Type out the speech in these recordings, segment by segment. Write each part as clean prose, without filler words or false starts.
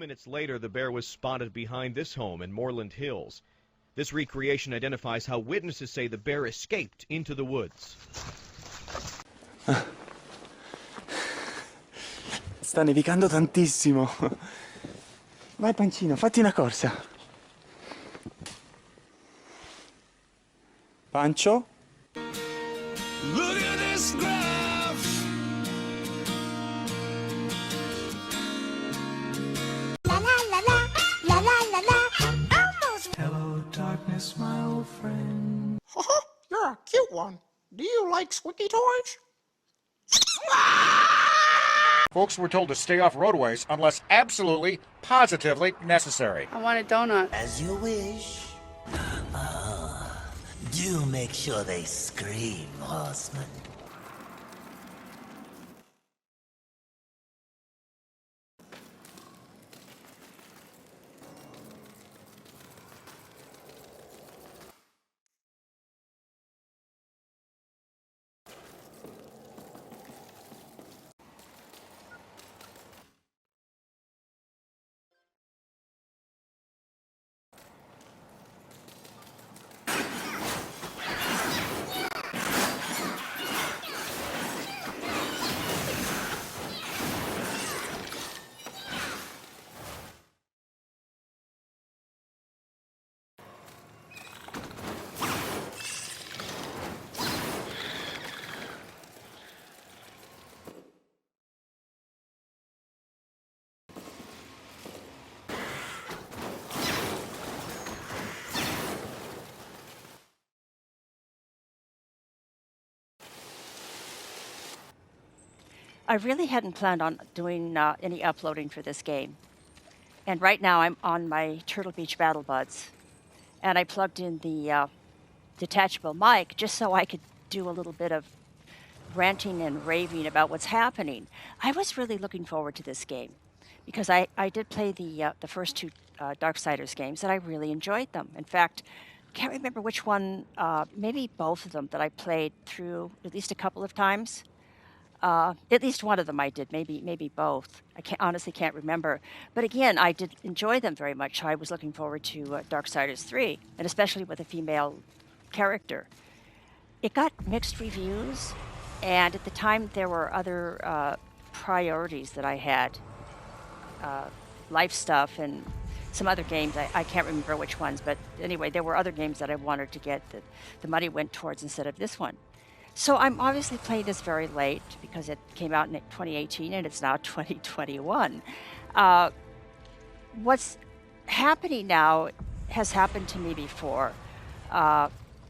minutes later, the bear was spotted behind this home in Moreland Hills. This recreation identifies how witnesses say the bear escaped into the woods. Sta nevicando tantissimo. Vai Pancino, fatti una corsa. Pancio? Look at this graph. La la la la, la la la la, almost. Hello, darkness, my old friend. You're a cute one. Do you like squeaky toys? Folks were told to stay off roadways unless absolutely, positively necessary. I want a donut. As you wish. Do make sure they scream, horseman. I really hadn't planned on doing any uploading for this game. And right now I'm on my Turtle Beach Battle Buds. And I plugged in the detachable mic just so I could do a little bit of ranting and raving about what's happening. I was really looking forward to this game because I did play the first two Darksiders games and I really enjoyed them. In fact, can't remember which one, maybe both of them that I played through at least a couple of times. At least one of them I did, maybe both. I honestly can't remember. But again, I did enjoy them very much. So I was looking forward to Darksiders 3, and especially with a female character. It got mixed reviews, and at the time there were other priorities that I had. Life stuff and some other games. I can't remember which ones, but anyway, there were other games that I wanted to get that the money went towards instead of this one. So I'm obviously playing this very late because it came out in 2018 and it's now 2021. What's happening now has happened to me before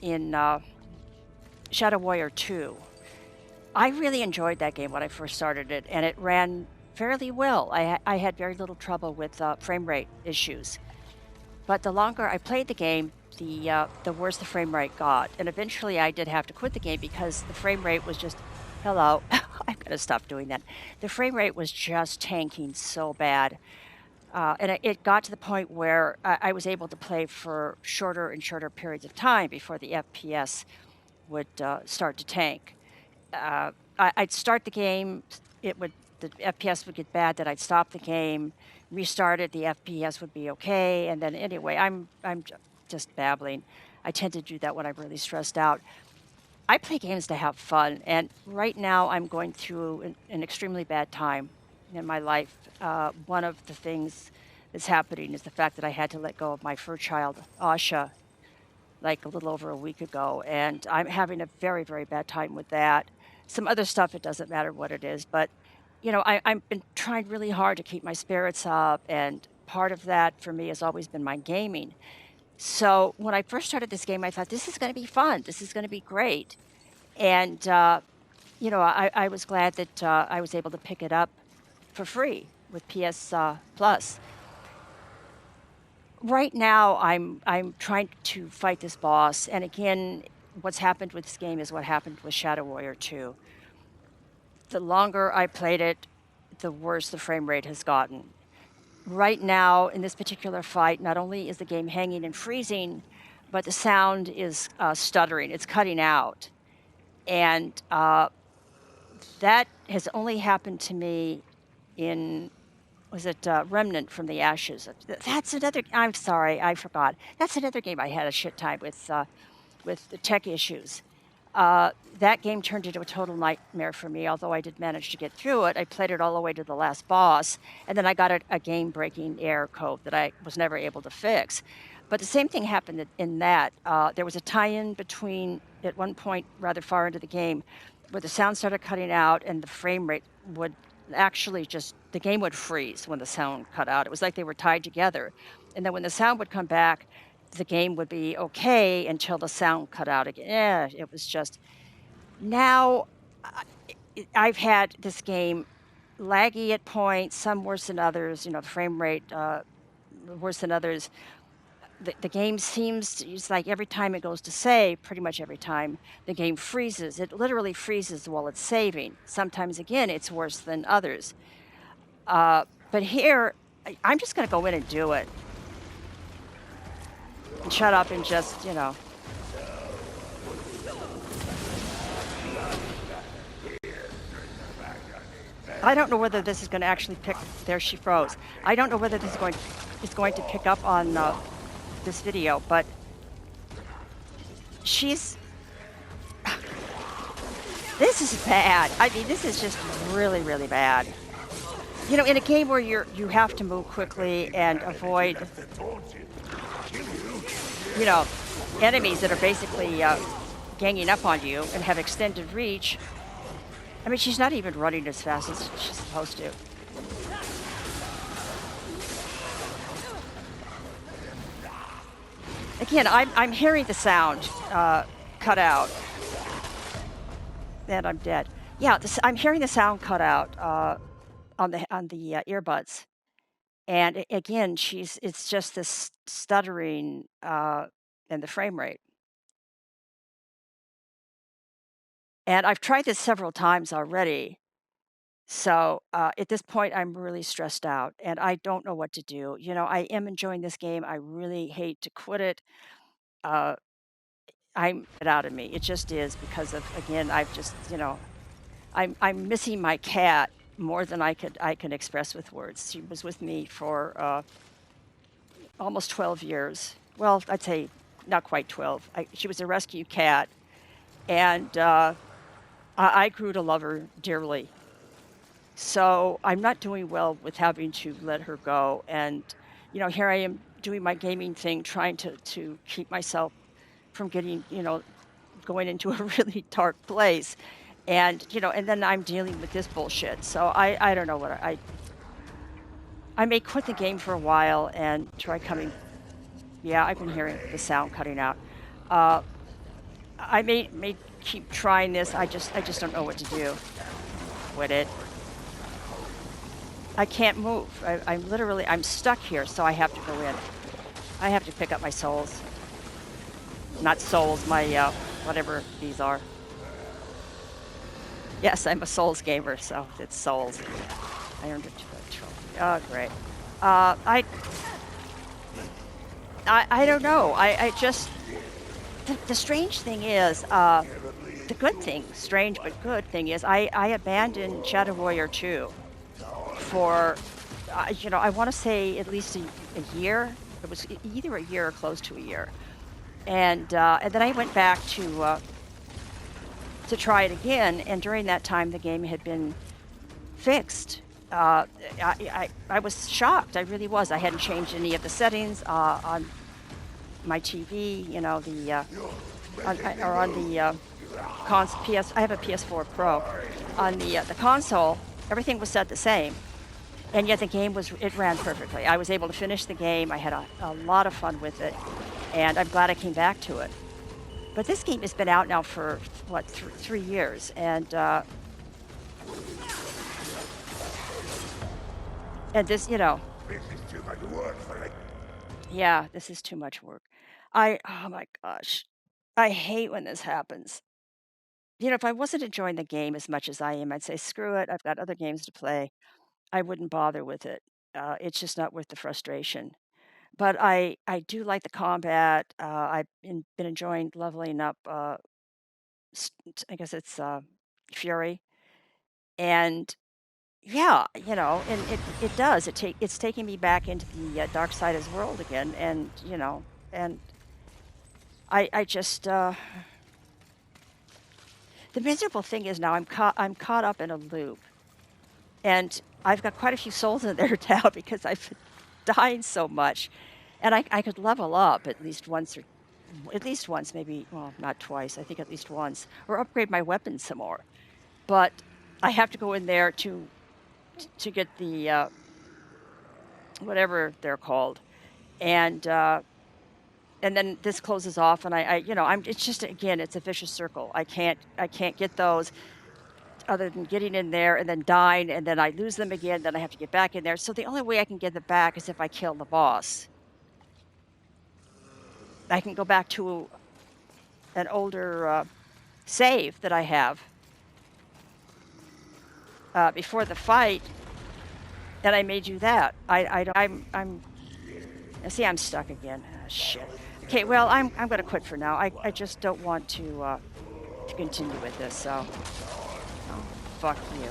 in Shadow Warrior 2. I really enjoyed that game when I first started it, and it ran fairly well. I had very little trouble with frame rate issues. But the longer I played the game, the worse the frame rate got. And eventually I did have to quit the game because the frame rate was just, hello, I'm going to stop doing that. The frame rate was just tanking so bad. And it got to the point where I was able to play for shorter and shorter periods of time before the FPS would start to tank. I'd start the game, the FPS would get bad, then I'd stop the game, restart it, the FPS would be okay, and then anyway, I'm just babbling. I tend to do that when I'm really stressed out. I play games to have fun, and right now I'm going through an extremely bad time in my life. One of the things that's happening is the fact that I had to let go of my fur child, Asha, like a little over a week ago, and I'm having a very, very bad time with that. Some other stuff, it doesn't matter what it is, but you know, I've been trying really hard to keep my spirits up, and part of that for me has always been my gaming. So when I first started this game, I thought, this is going to be fun. This is going to be great. And, you know, I was glad that I was able to pick it up for free with PS Plus. Right now, I'm trying to fight this boss. And again, what's happened with this game is what happened with Shadow Warrior 2. The longer I played it, the worse the frame rate has gotten. Right now, in this particular fight, not only is the game hanging and freezing, but the sound is stuttering. It's cutting out. And that has only happened to me in was it Remnant from the Ashes? That's another. I'm sorry, I forgot. That's another game I had a shit time with the tech issues. That game turned into a total nightmare for me. Although I did manage to get through it, I played it all the way to the last boss, and then I got a game-breaking error code that I was never able to fix. But the same thing happened in that. There was a tie-in between at one point rather far into the game where the sound started cutting out and the frame rate would actually just the game would freeze when the sound cut out. It was like they were tied together. And then when the sound would come back, the game would be okay until the sound cut out again. Yeah, it was just now I've had this game laggy at points, some worse than others, the frame rate worse than others. The game seems it's like every time it goes to save, pretty much every time the game freezes. It literally freezes while it's saving. Sometimes again, it's worse than others. But here, I'm just going to go in and do it. And shut up and just, I don't know whether this is going to actually pick. There she froze. I don't know whether this is going to pick up on this video, but she's. This is bad. I mean, this is just really, really bad. In a game where you have to move quickly and avoid, enemies that are basically ganging up on you and have extended reach. I mean, she's not even running as fast as she's supposed to. Again, I'm hearing the sound cut out, and I'm dead. Yeah, I'm hearing the sound cut out on the earbuds, and again, it's just this stuttering and the frame rate. And I've tried this several times already. So at this point, I'm really stressed out and I don't know what to do. I am enjoying this game. I really hate to quit it. Uh, I'm it out of me. It just is because of again, I've just I'm missing my cat more than I can express with words. She was with me for almost 12 years. Well, I'd say not quite 12. She was a rescue cat, and I grew to love her dearly. So I'm not doing well with having to let her go. And, here I am doing my gaming thing, trying to keep myself from getting, going into a really dark place. And, and then I'm dealing with this bullshit. So I don't know what I may quit the game for a while and try coming. Yeah, I've been hearing the sound cutting out. I may keep trying this. I just don't know what to do. Quit it. I can't move. I'm stuck here, so I have to go in. I have to pick up my souls. Not souls, my, whatever these are. Yes, I'm a Souls gamer, so it's Souls. I earned a trophy. Oh, great. I don't know. I just... The strange thing is, the good thing, strange but good thing is, I abandoned Shadow Warrior 2 for, I want to say at least a year. It was either a year or close to a year. And then I went back to try it again, and during that time, the game had been fixed. I was shocked. I really was. I hadn't changed any of the settings on my TV. On the PS. I have a PS4 Pro. On the console, everything was set the same, and yet the game it ran perfectly. I was able to finish the game. I had a lot of fun with it, and I'm glad I came back to it. But this game has been out now for, what, 3 years, and this, This is too much work for me. yeah, this is too much work. Oh my gosh, I hate when this happens. If I wasn't enjoying the game as much as I am, I'd say, screw it, I've got other games to play. I wouldn't bother with it. It's just not worth the frustration. But I do like the combat. I've been enjoying leveling up. I guess it's Fury, and yeah, you know, and it does. It's taking me back into the Darksiders world again, and you know, and I just the miserable thing is now I'm caught up in a loop, and I've got quite a few souls in there now because I've been dying so much, and I could level up at least once, maybe, well, not twice. I think at least once, or upgrade my weapons some more. But I have to go in there to get the whatever they're called, and then this closes off, and you know, it's just again, it's a vicious circle. I can't get those other than getting in there and then dying, and then I lose them again. Then I have to get back in there. So the only way I can get them back is if I kill the boss. I can go back to an older save that I have before the fight, and I made you that. I don't. See, I'm stuck again. Ah, shit. Okay, well, I'm going to quit for now. I just don't want to continue with this. So, oh, fuck you.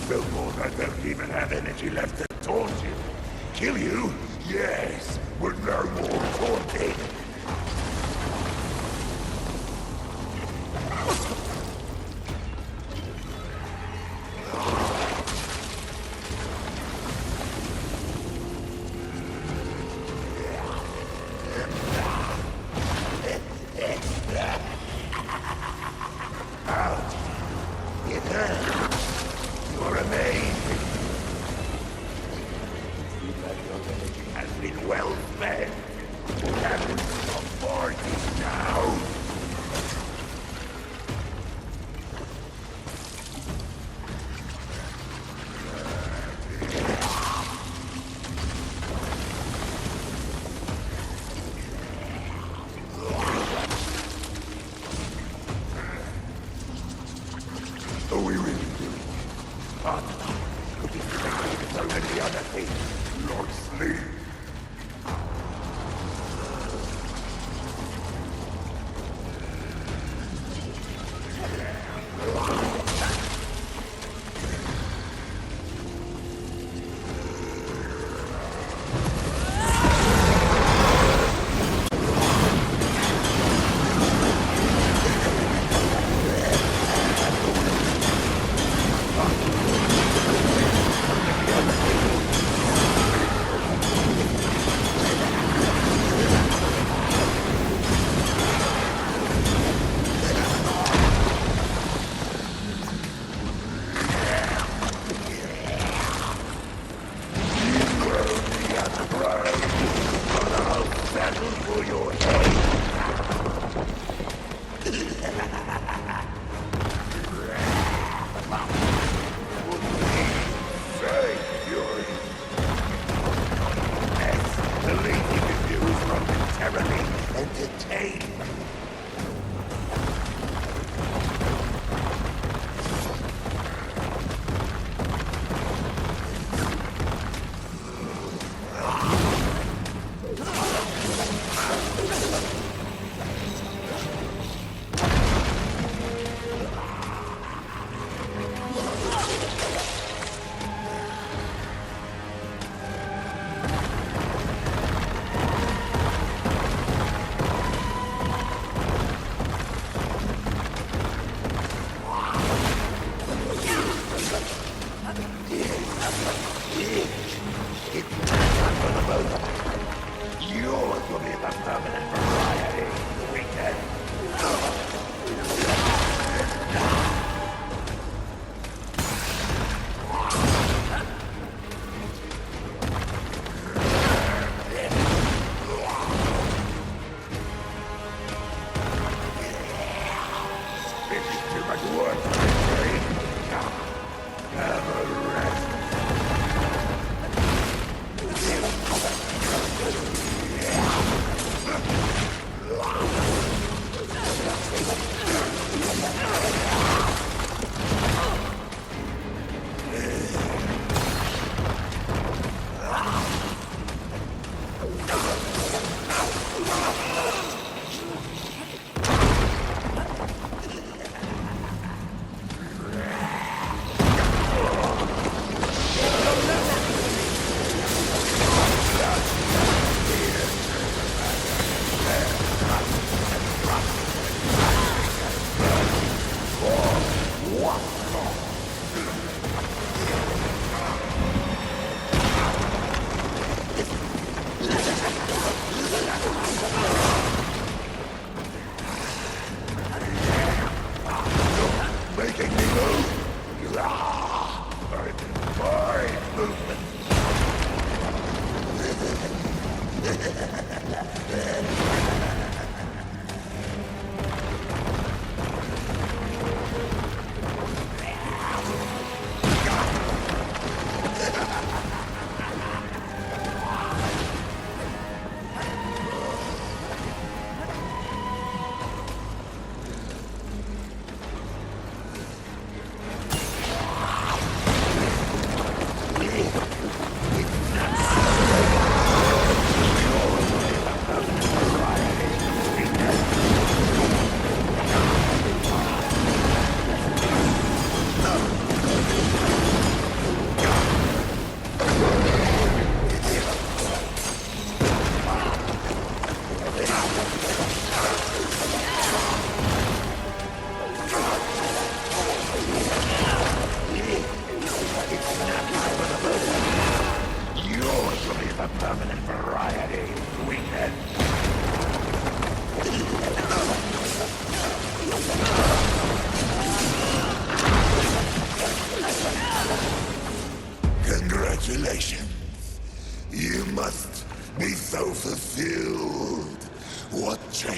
So bored I don't even have energy left to taunt you. Kill you? Yes, but no more taunting. Out. Get her. You're amazing. Seems like your energy has been well spent. Haven't stop barking now. Are we really doing it? Could be thinking so many other things, like sleep.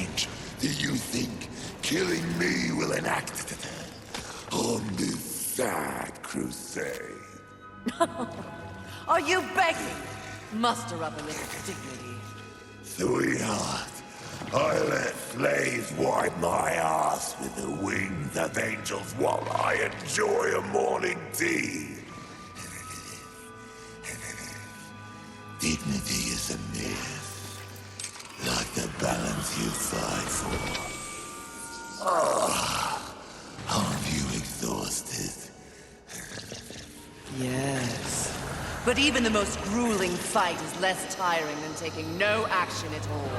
strange. Do you think killing me will enact on this sad crusade? Are you begging? Muster up a little dignity. Sweetheart, I let slaves wipe my ass with the wings of angels while I enjoy a morning tea. Dignity is a myth, like the balance you fight for. Aren't you exhausted? Yes. But even the most grueling fight is less tiring than taking no action at all.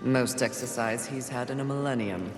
Most exercise he's had in a millennium.